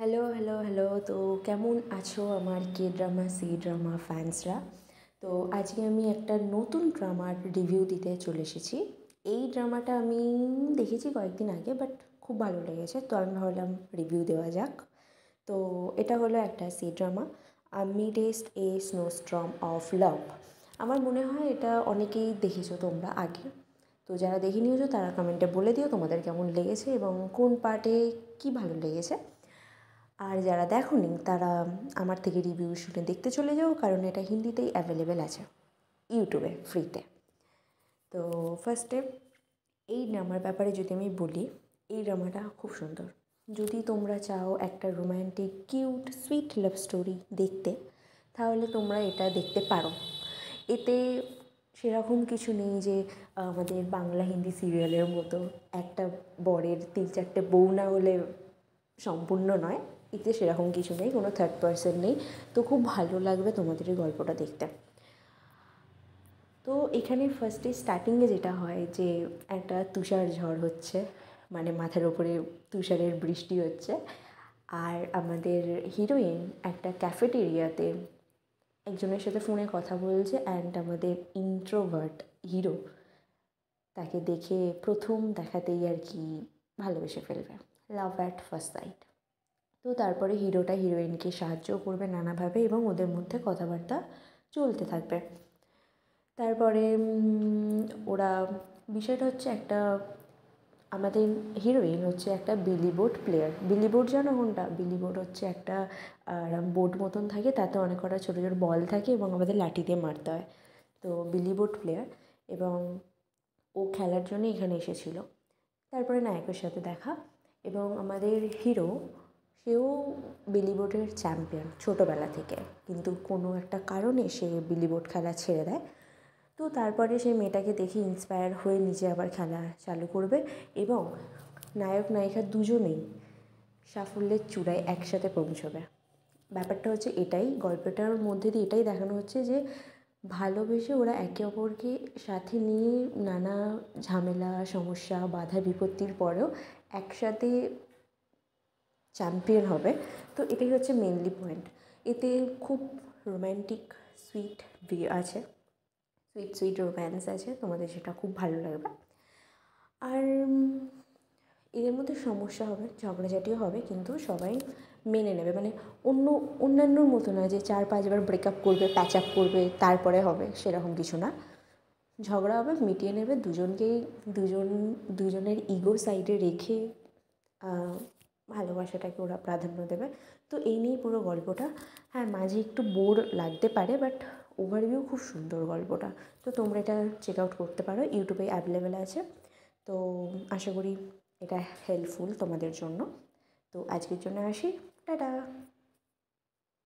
Hello, hello, hello. তো কেমন আছো আমার কে ড্রামা, সি ড্রামা ফ্যান্সরা? তো আজকে আমি একটা নতুন ড্রামার রিভিউ দিতে চলে এসেছি। এই ড্রামাটা আমি দেখেছি কয়েকদিন আগে, বাট খুব ভালো লেগেছে, তো আমি ভাবলাম রিভিউ দেওয়া যাক। তো এটা হলো একটা C drama, midst a snowstorm of love. আমার মনে হয় এটা অনেকেই দেখেছো তোমরা আগে। তো যারা দেখে নিয়েছো তারা কমেন্টে বলে দিও তোমাদের কেমন লেগেছে এবং কোন পার্টে কী ভালো লেগেছে। আর যারা দেখোনি তারা আমার থেকে রিভিউ শুনে দেখতে চলে যাও, কারণ এটা হিন্দিতেই অ্যাভেলেবেল আছে ইউটিউবে ফ্রিতে। তো ফার্স্টে এই ড্রামার ব্যাপারে যদি আমি বলি, এই ড্রামাটা খুব সুন্দর। যদি তোমরা চাও একটা romantic cute sweet love story দেখতে, তাহলে তোমরা এটা দেখতে পারো। এতে সেরকম কিছু নেই যে আমাদের বাংলা হিন্দি সিরিয়ালের মতো একটা বরের 3-4টে বউ না হলে সম্পূর্ণ নয়। এতে সেরকম কিছু নেই, কোনো থার্ড পার্সন নেই। তো খুব ভালো লাগবে তোমাদের এই গল্পটা দেখতে। তো এখানে ফার্স্টে স্টার্টিংয়ে যেটা হয় যে একটা তুষার ঝড় হচ্ছে, মানে মাথার ওপরে তুষারের বৃষ্টি হচ্ছে। আর আমাদের হিরোইন একটা ক্যাফেটেরিয়াতে একজনের সাথে ফোনে কথা বলছে, অ্যান্ড আমাদের ইন্ট্রোভার্ট হিরো তাকে দেখে প্রথম দেখাতেই আর কি ভালোবেসে ফেলবে, লাভ অ্যাট ফার্স্ট সাইট। তো তারপরে হিরোটা হিরোইনকে সাহায্যও করবে নানাভাবে এবং ওদের মধ্যে কথাবার্তা চলতে থাকবে। তারপরে ওরা বিষয়টা হচ্ছে একটা, আমাদের হিরোইন হচ্ছে একটা বিলি বোর্ড প্লেয়ার। বিলি বোর্ড জানো কোনটা? বিলি বোর্ড হচ্ছে একটা বোর্ড মতন থাকে, তাতে অনেক কটা ছোটো ছোটো বল থাকে এবং আমাদের লাঠি দিয়ে মারতে হয়। তো বিলি বোর্ড প্লেয়ার, এবং ও খেলার জন্য এখানে এসেছিলো। তারপরে নায়কের সাথে দেখা, এবং আমাদের হিরো সেও বিলি বোর্ডের চ্যাম্পিয়ন ছোটোবেলা থেকে, কিন্তু কোনো একটা কারণে সে বিলি বোর্ড খেলা ছেড়ে দেয়। তো তারপরে সেই মেয়েটাকে দেখে ইন্সপায়ার হয়ে নিজে আবার খেলা চালু করবে, এবং নায়ক নায়িকা দুজনেই সাফল্যের চূড়ায় একসাথে পৌঁছবে। ব্যাপারটা হচ্ছে এটাই, গল্পটার মধ্যে দিয়ে এটাই দেখানো হচ্ছে যে ভালোবেসে ওরা একে অপরকে সাথে নিয়ে নানা ঝামেলা, সমস্যা, বাধা বিপত্তির পরেও একসাথে চ্যাম্পিয়ন হবে। তো এটাই হচ্ছে মেনলি পয়েন্ট। এতে খুব রোম্যান্টিক সুইট আছে, সুইট সুইট রোম্যান্স আছে, তোমাদের সেটা খুব ভালো লাগবে। আর এদের মধ্যে সমস্যা হবে, ঝগড়াঝাটিও হবে, কিন্তু সবাই মেনে নেবে। মানে অন্যান্যর মতো না যে 4-5বার ব্রেকআপ করবে, প্যাচ আপ করবে, তারপরে হবে, সেরকম কিছু না। ঝগড়া হবে, মিটিয়ে নেবে, দুজনের ইগো সাইডে রেখে ভালোবাসাটাকে ওরা প্রাধান্য দেবে। তো এই নিয়েই পুরো গল্পটা। হ্যাঁ, মাঝে একটু বোর লাগতে পারে, বাট ওভারভিউ খুব সুন্দর গল্পটা। তো তোমরা এটা চেক আউট করতে পারো, ইউটিউবে অ্যাভেলেবেল আছে। তো আশা করি এটা হেল্পফুল তোমাদের জন্য। তো আজকের জন্য আসি, টাটা।